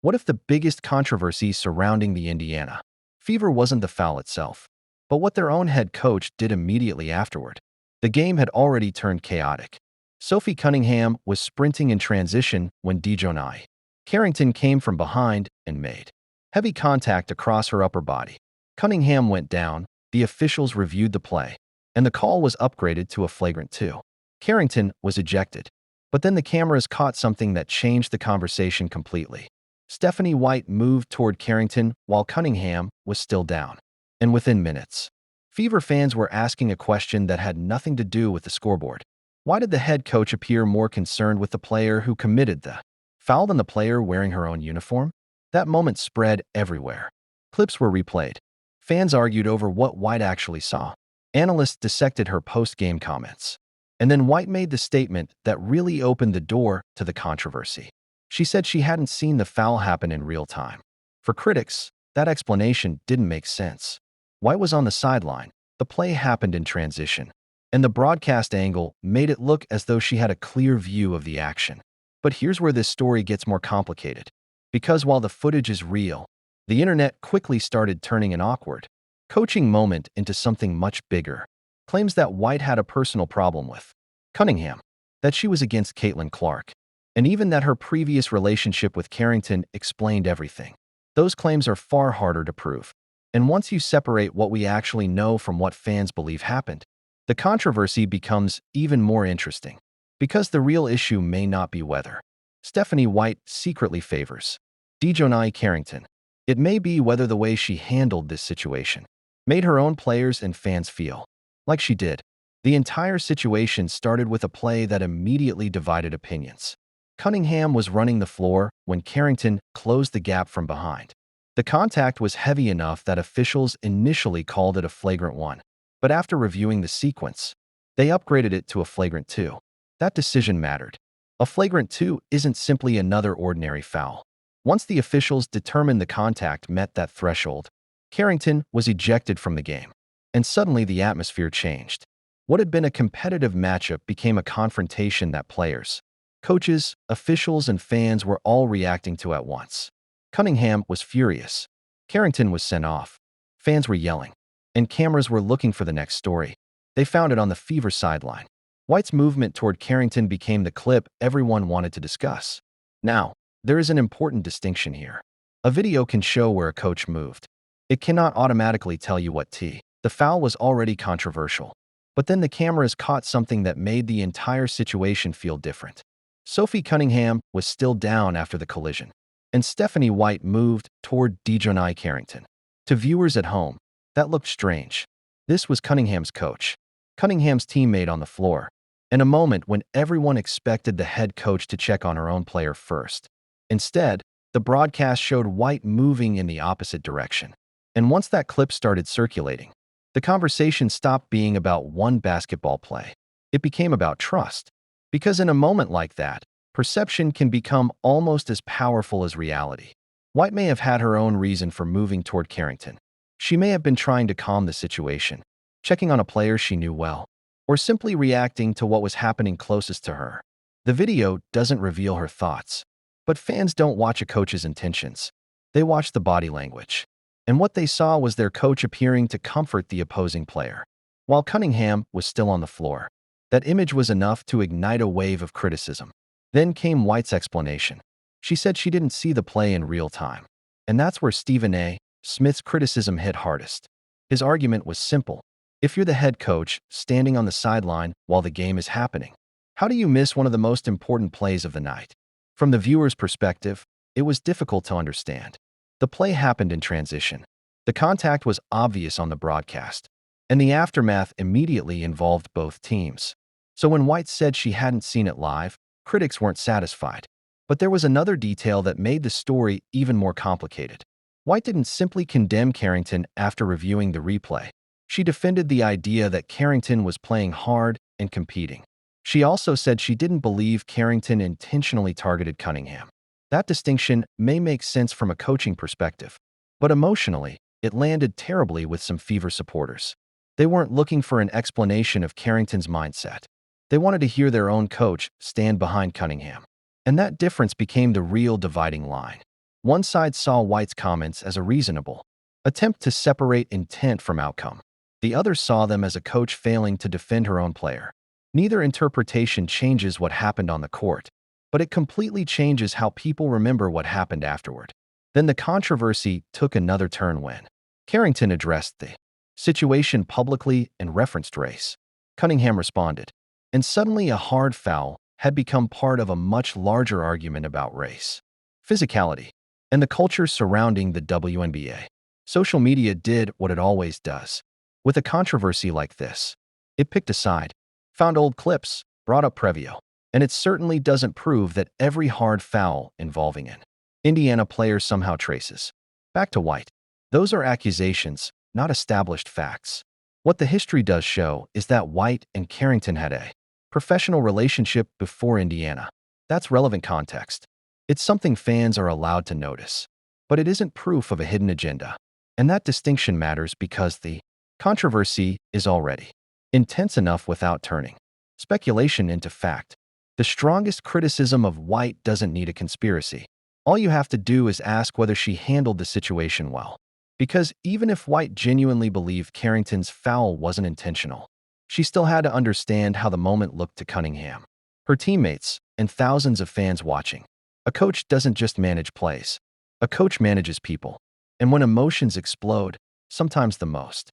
What if the biggest controversy surrounding the Indiana Fever wasn't the foul itself, but what their own head coach did immediately afterward? The game had already turned chaotic. Sophie Cunningham was sprinting in transition when DiJonai Carrington came from behind and made heavy contact across her upper body. Cunningham went down, the officials reviewed the play, and the call was upgraded to a flagrant 2. Carrington was ejected, but then the cameras caught something that changed the conversation completely. Stephanie White moved toward Carrington while Cunningham was still down, and within minutes, Fever fans were asking a question that had nothing to do with the scoreboard. Why did the head coach appear more concerned with the player who committed the foul than the player wearing her own uniform? That moment spread everywhere. Clips were replayed. Fans argued over what White actually saw. Analysts dissected her post-game comments. And then White made the statement that really opened the door to the controversy. She said she hadn't seen the foul happen in real time. For critics, that explanation didn't make sense. White was on the sideline, the play happened in transition, and the broadcast angle made it look as though she had a clear view of the action. But here's where this story gets more complicated. Because while the footage is real, the internet quickly started turning an awkward coaching moment into something much bigger. Claims that White had a personal problem with Cunningham, that she was against Caitlin Clark, and even that her previous relationship with Carrington explained everything. Those claims are far harder to prove. And once you separate what we actually know from what fans believe happened, the controversy becomes even more interesting. Because the real issue may not be whether Stephanie White secretly favors DiJonai Carrington. It may be whether the way she handled this situation made her own players and fans feel like she did. The entire situation started with a play that immediately divided opinions. Cunningham was running the floor when Carrington closed the gap from behind. The contact was heavy enough that officials initially called it a flagrant 1, but after reviewing the sequence, they upgraded it to a flagrant 2. That decision mattered. A flagrant 2 isn't simply another ordinary foul. Once the officials determined the contact met that threshold, Carrington was ejected from the game, and suddenly the atmosphere changed. What had been a competitive matchup became a confrontation that players, coaches, officials, and fans were all reacting to at once. Cunningham was furious. Carrington was sent off. Fans were yelling, and cameras were looking for the next story. They found it on the Fever sideline. White's movement toward Carrington became the clip everyone wanted to discuss. Now, there is an important distinction here. A video can show where a coach moved. It cannot automatically tell you what the foul was already controversial. But then the cameras caught something that made the entire situation feel different. Sophie Cunningham was still down after the collision, and Stephanie White moved toward DiJonai Carrington. To viewers at home, that looked strange. This was Cunningham's coach, Cunningham's teammate on the floor, in a moment when everyone expected the head coach to check on her own player first. Instead, the broadcast showed White moving in the opposite direction. And once that clip started circulating, the conversation stopped being about one basketball play. It became about trust. Because in a moment like that, perception can become almost as powerful as reality. White may have had her own reason for moving toward Carrington. She may have been trying to calm the situation, checking on a player she knew well, or simply reacting to what was happening closest to her. The video doesn't reveal her thoughts, but fans don't watch a coach's intentions. They watch the body language. And what they saw was their coach appearing to comfort the opposing player, while Cunningham was still on the floor. That image was enough to ignite a wave of criticism. Then came White's explanation. She said she didn't see the play in real time. And that's where Stephen A. Smith's criticism hit hardest. His argument was simple. If you're the head coach, standing on the sideline while the game is happening, how do you miss one of the most important plays of the night? From the viewer's perspective, it was difficult to understand. The play happened in transition. The contact was obvious on the broadcast, and the aftermath immediately involved both teams. So when White said she hadn't seen it live, critics weren't satisfied. But there was another detail that made the story even more complicated. White didn't simply condemn Carrington after reviewing the replay. She defended the idea that Carrington was playing hard and competing. She also said she didn't believe Carrington intentionally targeted Cunningham. That distinction may make sense from a coaching perspective, but emotionally, it landed terribly with some Fever supporters. They weren't looking for an explanation of Carrington's mindset. They wanted to hear their own coach stand behind Cunningham. And that difference became the real dividing line. One side saw White's comments as a reasonable attempt to separate intent from outcome. The other saw them as a coach failing to defend her own player. Neither interpretation changes what happened on the court, but it completely changes how people remember what happened afterward. Then the controversy took another turn when Carrington addressed the situation publicly and referenced race. Cunningham responded, and suddenly a hard foul had become part of a much larger argument about race, physicality, and the culture surrounding the WNBA. Social media did what it always does. With a controversy like this, it picked a side, found old clips, brought up Previo, and it certainly doesn't prove that every hard foul involving an Indiana player somehow traces back to White. Those are accusations, not established facts. What the history does show is that White and Carrington had a professional relationship before Indiana. That's relevant context. It's something fans are allowed to notice, but it isn't proof of a hidden agenda. And that distinction matters because the controversy is already intense enough without turning speculation into fact. The strongest criticism of White doesn't need a conspiracy. All you have to do is ask whether she handled the situation well. Because even if White genuinely believed Carrington's foul wasn't intentional, she still had to understand how the moment looked to Cunningham, her teammates, and thousands of fans watching. A coach doesn't just manage plays. A coach manages people. And when emotions explode, sometimes the most